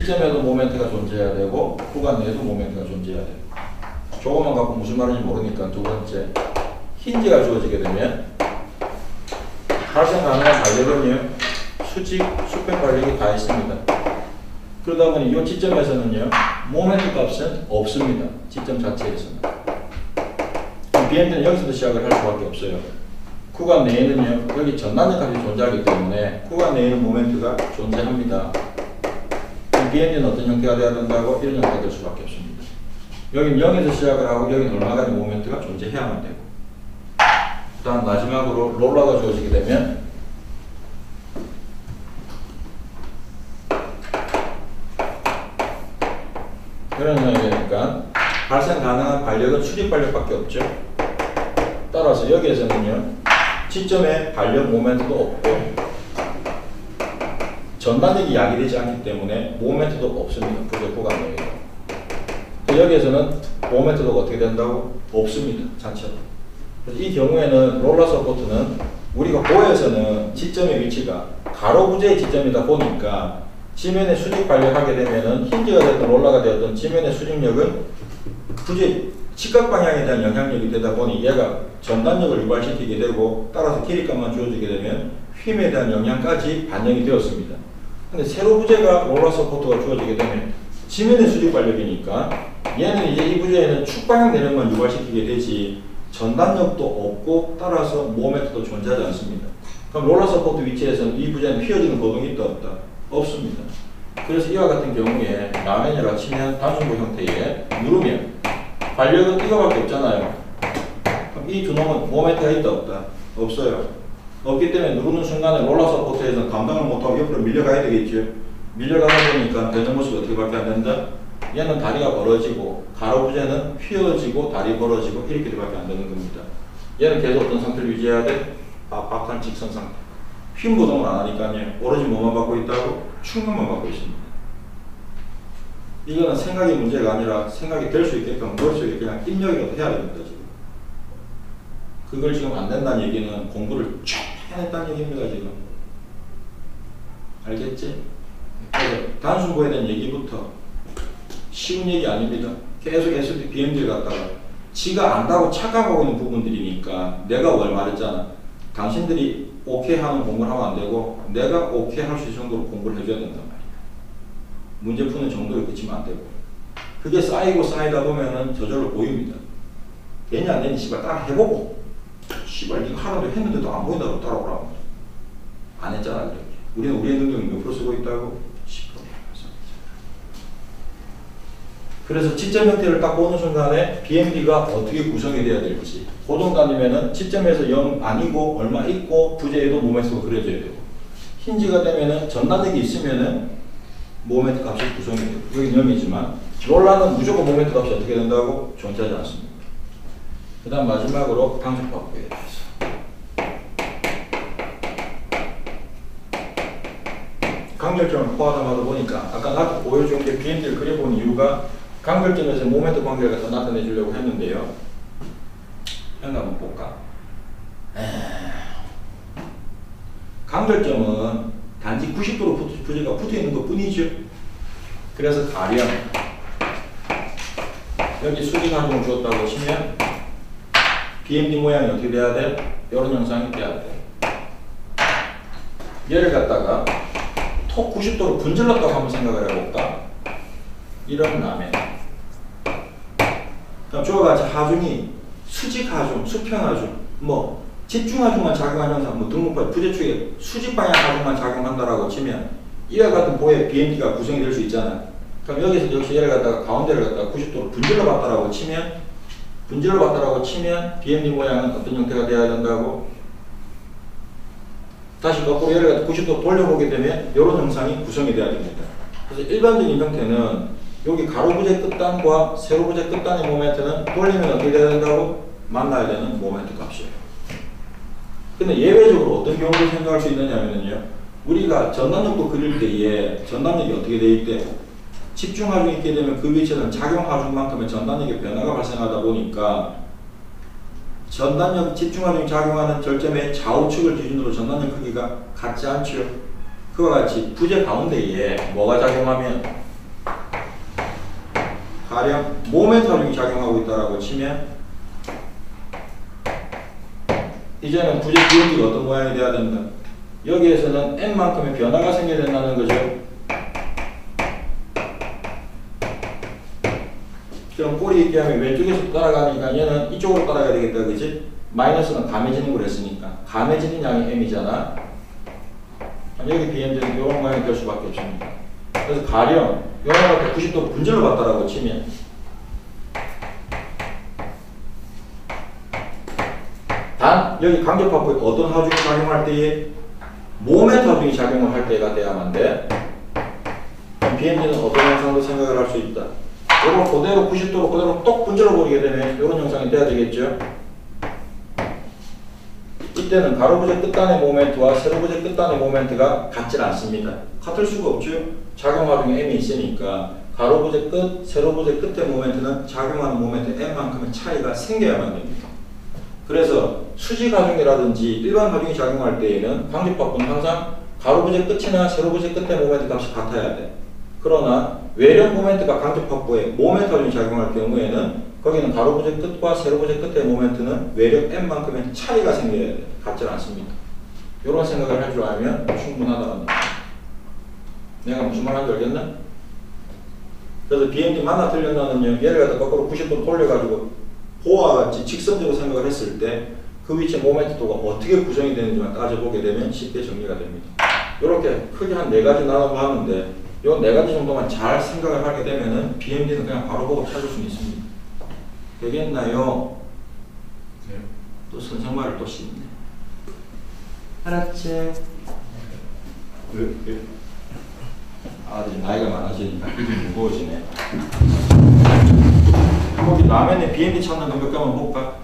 지점에도 모멘트가 존재해야 되고 구간 내에도 모멘트가 존재해야 돼요. 저것만 갖고 무슨 말인지 모르니까 두 번째, 힌지가 주어지게 되면 발생 가능한 반력은요, 수직, 수평 반력이 다 있습니다. 그러다 보니 이 지점에서는요, 모멘트 값은 없습니다. 지점 자체에서는. BMD는 여기서도 시작을 할 수밖에 없어요. 구간 내에는요, 여기 전단력 값이 존재하기 때문에 구간 내에는 모멘트가 존재합니다. BMD는 어떤 형태가 되어야 된다고? 이런 형태가 될 수밖에 없습니다. 여기는 0에서 시작을 하고 여기는 얼마간의 모멘트가 존재해야만 되고, 그 다음 마지막으로 롤러가 주어지게 되면 이런 형태가 되니까 발생 가능한 반력은 수직 반력밖에 없죠. 따라서 여기에서는요, 지점에 반력 모멘트도 없고 전단력이 야기되지 않기 때문에 모멘트도 없습니다. 부재 구간 내에서. 여기에서는 모멘트도 어떻게 된다고? 없습니다. 자체로. 그래서 이 경우에는 롤러 서포트는 우리가 보에서는 지점의 위치가 가로 부재의 지점이다 보니까 지면에 수직 반력하게 되면은 힌지가 되었던 롤러가 되었던 지면의 수직력은 부재 직각 방향에 대한 영향력이 되다 보니 얘가 전단력을 유발시키게 되고 따라서 길이값만 주어지게 되면 힘에 대한 영향까지 반영이 되었습니다. 근데 세로 부재가 롤러 서포트가 주어지게 되면 지면의 수직 반력이니까 얘는 이제 이 부재에는 축 방향 내력만 유발시키게 되지 전단력도 없고 따라서 모멘트도 존재하지 않습니다. 그럼 롤러 서포트 위치에서는 이 부재는 휘어지는 거동이 있다 없다? 없습니다. 그래서 이와 같은 경우에 라멘이라 치면 단순부 형태의 누르면 반력은 이거밖에 없잖아요. 그럼 이 두 놈은 모멘트가 있다 없다? 없어요. 없기 때문에 누르는 순간에 롤러 서포트에서 감당을 못하고 옆으로 밀려가야 되겠죠. 밀려가다 보니까 되는 모습이 어떻게 밖에 안 된다? 얘는 다리가 벌어지고 가로 부재는 휘어지고 다리 벌어지고 이렇게 밖에 안 되는 겁니다. 얘는 계속 어떤 상태를 유지해야 돼? 빡빡한 직선 상태. 휨 고동을 안 하니까요. 오로지 뭐만 받고 있다고? 충격만 받고 있습니다. 이거는 생각의 문제가 아니라 생각이 될 수 있게끔 머릿속에 그냥 입력이라도 해야 됩니다. 지금. 그걸 지금 안 된다는 얘기는 공부를 쫙 해냈다는 얘기입니다. 지금. 알겠지? 그래서 단순부에 대한 얘기부터 쉬운 얘기 아닙니다. 계속 SD, BMD를 갖다가 지가 안다고 착각하고 있는 부분들이니까 내가 뭘 말했잖아. 당신들이 오케이 하는 공부를 하면 안 되고 내가 오케이 할 수 있을 정도로 공부를 해줘야 된단 말이야. 문제 푸는 정도에 그치면 안 되고 그게 쌓이고 쌓이다 보면은 저절로 보입니다. 되냐 안 되니 씨발 따라 해보고 씨발 이거 하나도 했는데도 안 보인다고 따라오라고 안 했잖아. 이렇게. 우리는 우리의 능력이 몇 프로 쓰고 있다고? 10%. 그래서 지점 형태를 딱 보는 순간에 BMD가 어떻게 구성이 돼야 될지 고정 단위면은 지점에서 0 아니고 얼마 있고 부재에도 모멘트가 그려져야 되고 힌지가 되면은 전단력이 있으면은 모멘트 값이 구성이 되고 여기 0이지만 롤러는 무조건 모멘트 값이 어떻게 된다고? 존재하지 않습니다. 그 다음 마지막으로 방정법에 대해서 간결점을 포함하다 보니까 아까 나 보여준 게 BMD를 그려본 이유가 간결점에서 모멘트 관계를 갖다 나타내 주려고 했는데요. 한번 볼까? 간결점은 단지 90도로 부재가 붙어 있는 것 뿐이죠. 그래서 가령 여기 수직 하중을 주었다고 치면 BMD 모양이 어떻게 돼야 돼? 이런 형상이 돼야 돼. 얘를 갖다가 톡 90도로 분질렀다고 한번 생각을 해볼까? 이런 라멘. 그럼 저와 같이 하중이 수직 하중, 수평 하중, 뭐 집중 하중만 작용하는 형상, 뭐 등목발 부재축에 수직 방향 하중만 작용한다라고 치면 이와 같은 보의 BMD가 구성이 될 수 있잖아. 그럼 여기서 역시 얘를 갖다가 가운데를 갖다가 90도로 분질러 봤다라고 치면 BMD 모양은 어떤 형태가 되어야 된다고? 다시 거꾸로 얘를 갖다 90도 돌려보게 되면 이런 형상이 구성이 되어야 됩니다. 그래서 일반적인 형태는 여기 가로 부재 끝단과 세로 부재 끝단의 모멘트는 돌리면 어떻게 돼야 된다고? 만나야 되는 모멘트 값이에요. 근데 예외적으로 어떤 경우를 생각할 수 있느냐면요. 우리가 전단력도 그릴 때에 전단력이 어떻게 되어 있대? 집중 하중이 있게 되면 그 위치에는 작용 하중만큼의 전단력의 변화가 발생하다 보니까 전단력 집중 하중이 작용하는 절점의 좌우측을 기준으로 전단력 크기가 같지 않죠. 그와 같이 부재 가운데에 뭐가 작용하면 가령 모멘트 하중이 작용하고 있다라고 치면 이제는 부재 BMD가 어떤 모양이 돼야 된다. 여기에서는 n만큼의 변화가 생겨야 된다는 거죠. 그럼 꼬리 있게 하면 왼쪽에서 따라가니까 얘는 이쪽으로 따라가야 되겠다, 그지? 마이너스는 감해지는 걸 했으니까 감해지는 양이 m이잖아. 여기 BMD는 이런 모양이 될 수밖에 없습니다. 그래서 가령 요거가 90도 분절을 받다라고 치면 단 여기 간격파부에 어떤 하중이 작용할 때에 모멘트 하중이 작용을 할 때가 돼야만 돼. BMD는 어떤 형상도 생각을 할 수 있다. 이걸 그대로 90도로 그대로 똑 분절을 버리게 되면 이런 형상이 돼야 되겠죠. 이때는 가로부재 끝단의 모멘트와 세로부재 끝단의 모멘트가 같지 않습니다. 같을 수가 없죠. 작용하중에 m이 있으니까 가로부재 끝, 세로부재 끝의 모멘트는 작용하는 모멘트 m만큼의 차이가 생겨야만 됩니다. 그래서 수직 하중이라든지 일반 하중이 작용할 때에는 간격파부는 항상 가로부재 끝이나 세로부재 끝의 모멘트 값이 같아야 돼. 그러나 외력 모멘트가 간격파부에 모멘트 하중이 작용할 경우에는 거기는 가로부재 끝과 세로부재 끝의 모멘트는 외력 m만큼의 차이가 생겨야 돼. 같지 않습니다. 이런 생각을 할 줄 알면 충분하다는 거예요. 내가 무슨 말 하는지 알겠나? 그래서 BMD 맞나 틀렸나는요, 얘를 갖다 거꾸로 90도 돌려가지고 보와 같이 직선적으로 생각을 했을 때 그 위치의 모멘트도가 어떻게 구성이 되는지만 따져보게 되면 쉽게 정리가 됩니다. 이렇게 크게 한 4가지 나눠서 하는데 이 4가지 정도만 잘 생각을 하게 되면은 BMD는 그냥 바로 보고 찾을 수 있습니다. 되겠나요? 네. 또 선생말을 또 씹네. 알았지? 왜? 아들이 나이가 많아지니까 입이 무거워지네. 거기 라면에 BMD 찾는 거 몇 개만 볼까?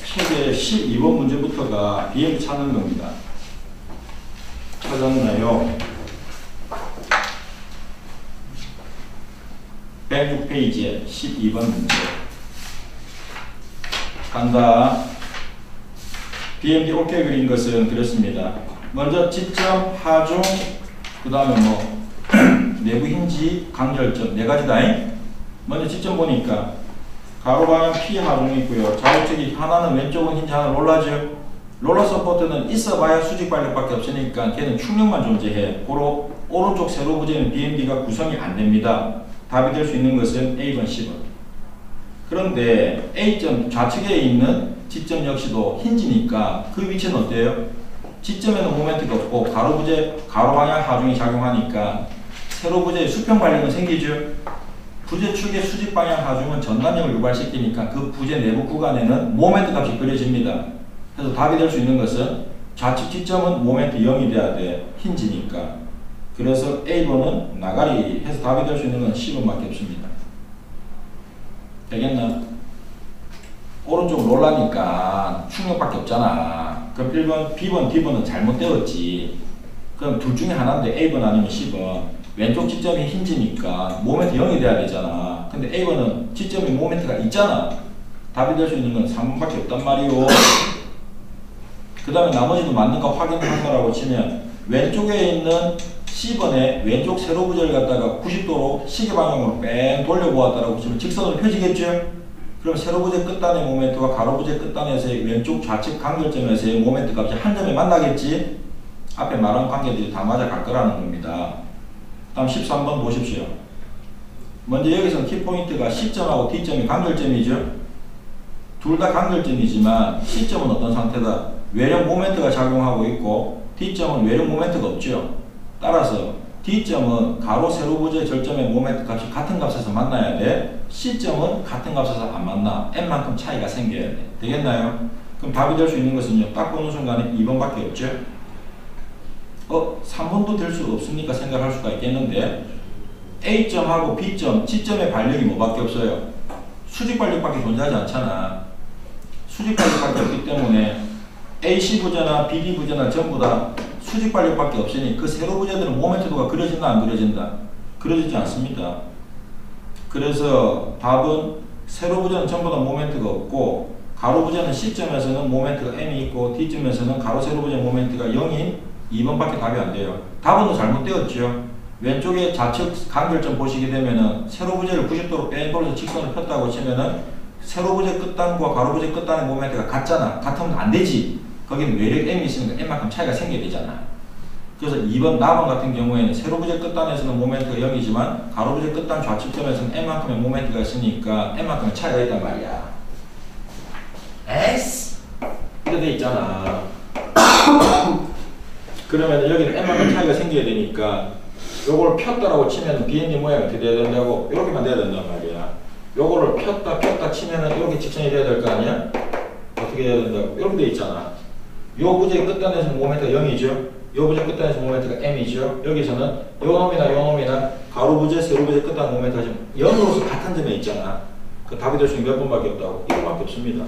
책의 12번 문제부터가 BMD 찾는 겁니다. 찾았나요? 106페이지에 12번 문제. 간다. BMD OK 그린 것은 그렇습니다. 먼저 지점, 하중, 그 다음에 뭐 내부 힌지, 강절점 4가지다. 먼저 지점 보니까 가로 방향 P 하중이 있고요. 좌우측이 하나는 왼쪽은 힌지, 하나는 롤러죠. 롤러 서포트는 있어봐야 수직 발력밖에 없으니까 걔는 충격만 존재해. 고로 오른쪽 세로 부재는 BMD가 구성이 안 됩니다. 답이 될 수 있는 것은 A번, C번. 그런데 A점 좌측에 있는 지점 역시도 힌지니까 그 위치는 어때요? 지점에는 모멘트가 없고 가로 부재, 가로 방향 하중이 작용하니까 세로 부재의 수평 발력은 생기죠. 부재 축의 수직 방향 하중은 전단력을 유발시키니까 그 부재 내부 구간에는 모멘트 값이 그려집니다. 그래서 답이 될 수 있는 것은 좌측 지점은 모멘트 0이 돼야 돼. 힌지니까. 그래서 A번은 나가리 해서 답이 될 수 있는 건 C번밖에 없습니다. 되겠나? 오른쪽 롤라니까 충격밖에 없잖아. 그럼 1번, B번, D번은 잘못되었지. 그럼 둘 중에 하나인데 A번 아니면 C번. 왼쪽 지점이 힌지니까 모멘트 0이 돼야 되잖아. 근데 A번은 지점이 모멘트가 있잖아. 답이 될 수 있는 건 3번밖에 없단 말이오. 그 다음에 나머지도 맞는가 확인한 거라고 치면 왼쪽에 있는 C번에 왼쪽 세로 부재를 갖다가 90도로 시계 방향으로 뺑 돌려보았다라고 치면 직선으로 펴지겠죠? 그럼 세로 부재 끝단의 모멘트와 가로 부재 끝단에서의 왼쪽 좌측 간결점에서의 모멘트 값이 한 점에 만나겠지? 앞에 말한 관계들이 다 맞아갈 거라는 겁니다. 다음 13번 보십시오. 먼저 여기서 키포인트가 C점하고 D점이 간결점이죠? 둘 다 간결점이지만 C점은 어떤 상태다? 외력 모멘트가 작용하고 있고 D점은 외력 모멘트가 없죠. 따라서 D점은 가로 세로 부재 절점의 모멘트 값이 같은 값에서 만나야 돼. C점은 같은 값에서 안 만나. M만큼 차이가 생겨야 돼. 되겠나요? 그럼 답이 될 수 있는 것은요. 딱 보는 순간에 2번밖에 없죠. 3번도 될 수 없으니까 생각할 수가 있겠는데 A점하고 B점, C점의 발력이 뭐밖에 없어요? 수직 발력밖에 존재하지 않잖아. 수직 발력밖에 없기 때문에 AC 부재나 BD 부재나 전부 다 수직 발력밖에 없으니 그 세로 부재들은 모멘트도가 그려진다 안 그려진다? 그려지지 않습니다. 그래서 답은 세로 부재는 전부 다 모멘트가 없고 가로 부재는 C점에서는 모멘트가 M이 있고 D점에서는 가로 세로 부재 모멘트가 0인 2번밖에 답이 안 돼요. 답은 잘못되었죠. 왼쪽에 좌측 간결점 보시게 되면은 세로부재를 90도로 빼버려서 직선을 폈다고 치면은 세로부재 끝단과 가로부재 끝단의 모멘트가 같잖아. 같으면 안 되지. 거기는 외력 M이 있으니까 M만큼 차이가 생겨야 되잖아. 그래서 2번 나번 같은 경우에는 세로부재 끝단에서는 모멘트가 0이지만 가로부재 끝단 좌측점에서는 M만큼의 모멘트가 있으니까 M만큼의 차이가 있단 말이야. 에스! 이렇게 돼 있잖아. 그러면 여기는 M만큼 차이가 생겨야 되니까 요걸 폈다라고 치면 BND 모양이 어떻게 돼야 된다고? 이렇게만 돼야 된단 말이야. 요거를 폈다 치면은 이렇게 직선이 돼야 될 거 아니야? 어떻게 해야 된다고? 이렇게 돼 있잖아. 요 부재 끝단에서 모멘트가 0이죠? 요 부재 끝단에서 모멘트가 M이죠? 여기서는 요 놈이나 가로부재, 세로부재 끝단 모멘트가 지금 0으로서 같은 점에 있잖아. 그 답이 될 수 있는 몇 번밖에 없다고? 1번밖에 없습니다.